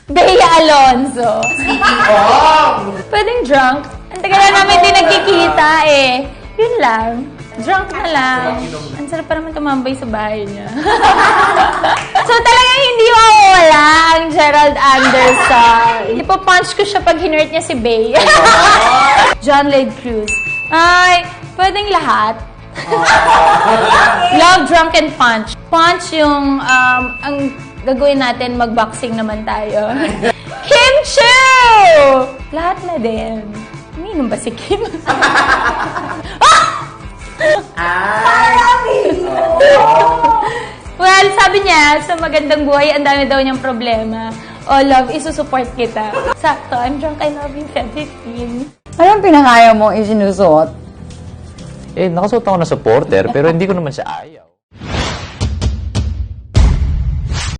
Bea Alonzo. Pwedeng drunk. Ang tagal na namin din nagkikita eh. Yun lang. Drunk na lang. Ang sarap pa naman tumambay sa bahay niya. So talagang hindi mawawala ang Gerald Anderson. Ipapunch ko siya pag hinurt niya si Bea. John Lloyd Cruz. Ay, pwedeng lahat. Love, drunk, and punch. Punch yung, ang gagawin natin, mag-boxing naman tayo. Kim Chiu! Lahat na din. Umiinom ba si Kim? Well, sabi niya, sa magandang buhay, ang dami daw niyang problema. Oh, love, isusupport kita. Sakto, I'm drunk, I love you, Feb 15. Anong pinakaya mo isinusuot? Nakasuot ako na supporter, pero hindi ko naman siya ayaw.